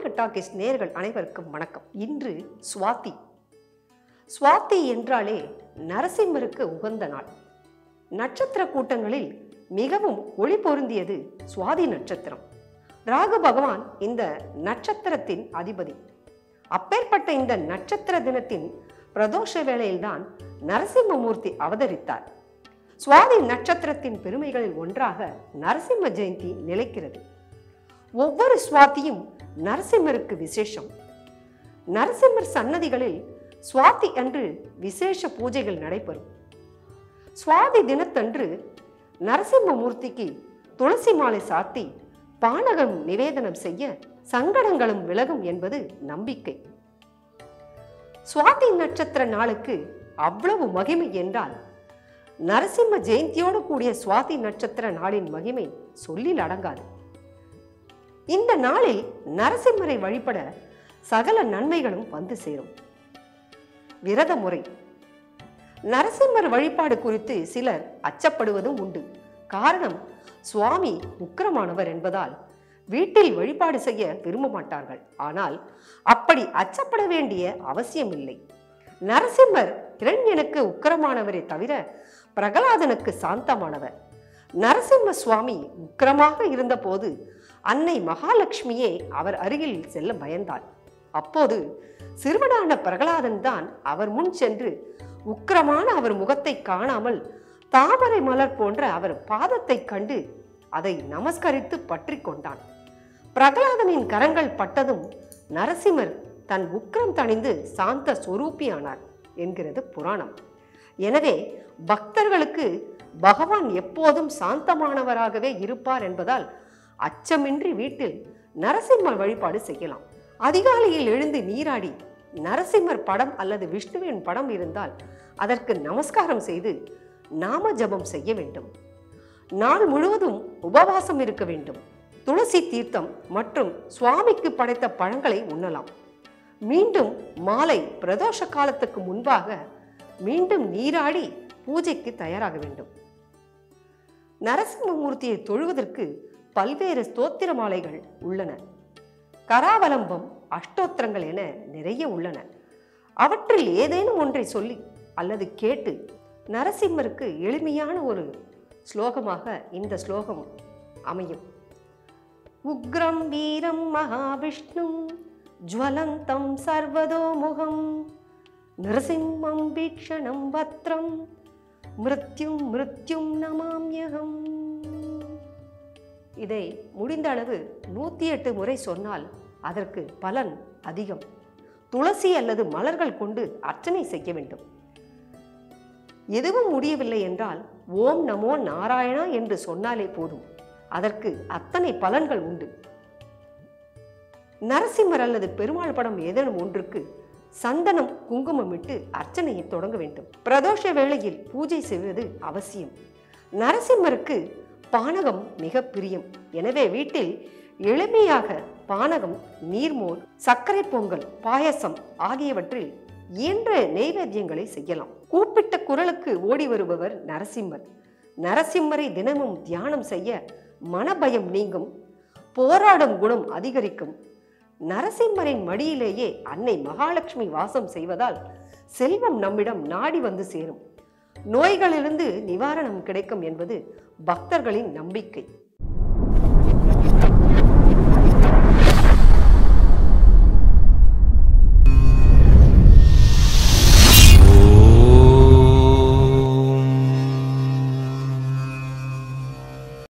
ஆன்மீக டாக்கிஸ் நேயர்கள் அனைவருக்கும் வணக்கம். இன்று சுவாதி. சுவாதி என்றாலே நரசிம்மருக்கு உகந்த நாள். நட்சத்திர கூட்டங்களில் மிகவும் ஒளி பொருந்தியது சுவாதி நட்சத்திரம். ராகு பகவான் இந்த நட்சத்திரத்தின் அதிபதி. அப்பேற்பட்ட இந்த நட்சத்திர தினத்தின் பிரதோஷ வேளையில்தான் நரசிம்மமூர்த்தி அவதரித்தார். சுவாதி நட்சத்திரத்தின் பெருமைகளில் ஒன்றாக நரசிம்ம ஜெயந்தி நிலைக்கிறது. ஒவ்வொரு சுவாதியும் நரசிம்மருக்கு விசேஷம். நரசிம்மர் சன்னதிகளில் சுவாதி அன்று விசேஷ பூஜைகள் நடைபெறும். சுவாதி தினத்தன்று நரசிம்மமூர்த்திக்கு துளசி மாலை சாத்தி பானகம் நிவேதனம் செய்ய சங்கடங்களும் விலகும் என்பது நம்பிக்கை. சுவாதி நட்சத்திர நாளுக்கு அவ்வளவு மகிமை என்றால் நரசிம்ம ஜெயந்தியோடு கூடிய சுவாதி நட்சத்திர நாளின் மகிமை சொல்லில் அடங்காது. இந்த நாளில் நரசிம்மரை வழிபட சகல நன்மைகளும் வந்து சேரும். விரத முறை. நரசிம்மர் வழிபாடு குறித்து சிலர் அச்சப்படுவதும் உண்டு. காரணம், சுவாமி உக்கிரமானவர் என்பதால் வீட்டில் வழிபாடு செய்ய விரும்ப மாட்டார்கள். ஆனால் அப்படி அச்சப்பட வேண்டிய அவசியம் இல்லை. நரசிம்மர் இரண்யனுக்கு உக்கிரமானவரை தவிர பிரகலாதனுக்கு சாந்தமானவர். நரசிம்ம சுவாமி உக்கிரமாக இருந்த போது அன்னை மகாலட்சுமியே அவர் அருகில் செல்ல பயந்தாள். அப்போது சிறுவனான பிரகலாதன் தான் அவர் முன் சென்று உக்கிரமான அவர் முகத்தை காணாமல் தாமரை மலர் போன்ற அவர் பாதத்தை கண்டு அதை நமஸ்கரித்து பற்றி கொண்டான். பிரகலாதனின் கரங்கள் பட்டதும் நரசிம்மர் தன் உக்கிரம் தணிந்து சாந்த சொரூபியானார் என்கிறது புராணம். எனவே பக்தர்களுக்கு பகவான் எப்போதும் சாந்தமானவராகவே இருப்பார் என்பதால் அச்சமின்றி வீட்டில் நரசிம்மர் வழிபாடு செய்யலாம். அதிகாலையில் எழுந்து நீராடி நரசிம்மர் படம் அல்லது விஷ்ணுவின் படம் இருந்தால் அதற்கு நமஸ்காரம் செய்து நாம ஜபம் செய்ய வேண்டும். நாள் முழுவதும் உபவாசம் இருக்க வேண்டும். துளசி தீர்த்தம் மற்றும் சுவாமிக்கு படைத்த பழங்களை உண்ணலாம். மீண்டும் மாலை பிரதோஷ காலத்துக்கு முன்பாக மீண்டும் நீராடி பூஜைக்கு தயாராக வேண்டும். நரசிம்மமூர்த்தியை தொழுவதற்கு பல்வேறு ஸ்தோத்திர மாலைகள் உள்ளன. கராவலம்பம், அஷ்டோத்திரங்கள் என நிறைய உள்ளன. அவற்றில் ஏதேனும் ஒன்றை சொல்லி அல்லது கேட்டு நரசிம்மருக்கு எளிமையான ஒரு ஸ்லோகமாக இந்த ஸ்லோகம் அமையும். உக்ரம் வீரம் மகாவிஷ்ணும் ஜ்வலந்தம் சர்வதோமுகம் நரசிம்மம் வீக்ஷணம் வத்ரம் மிருத்யும் மிருத்யும் நமாம்யகம். இதை முடிந்த அளவு 108 முறை சொன்னால் அதற்கு பலன் அதிகம். துளசி அல்லது மலர்கள் கொண்டு அர்ச்சனை செய்ய வேண்டும். எதுவும் முடியவில்லை என்றால் ஓம் நமோ நாராயணா என்று சொன்னாலே போதும். அதற்கு அத்தனை பலன்கள் உண்டு. நரசிம்மர் அல்லது பெருமாள் படம் ஏதேனும் ஒன்றுக்கு சந்தனம் குங்குமம் இட்டு அர்ச்சனையை தொடங்க வேண்டும். பிரதோஷ வேளையில் பூஜை செய்வது அவசியம். நரசிம்மருக்கு பானகம் மிக பிரியம். எனவே வீட்டில் எளிமையாக பானகம், நீர்மோர், சர்க்கரை பொங்கல், பாயசம் ஆகியவற்றில் இயன்ற நெய்வேத்தியங்களை செய்யலாம். கூப்பிட்ட குரலுக்கு ஓடி வருபவர் நரசிம்மர். நரசிம்மரை தினமும் தியானம் செய்ய மனபயம் நீங்கும், போராடும் குணம் அதிகரிக்கும். நரசிம்மரின் மடியிலேயே அன்னை மகாலட்சுமி வாசம் செய்வதால் செல்வம் நம்மிடம் நாடி வந்து சேரும். நோய்களிலிருந்து நிவாரணம் கிடைக்கும் என்பது பக்தர்களின் நம்பிக்கை.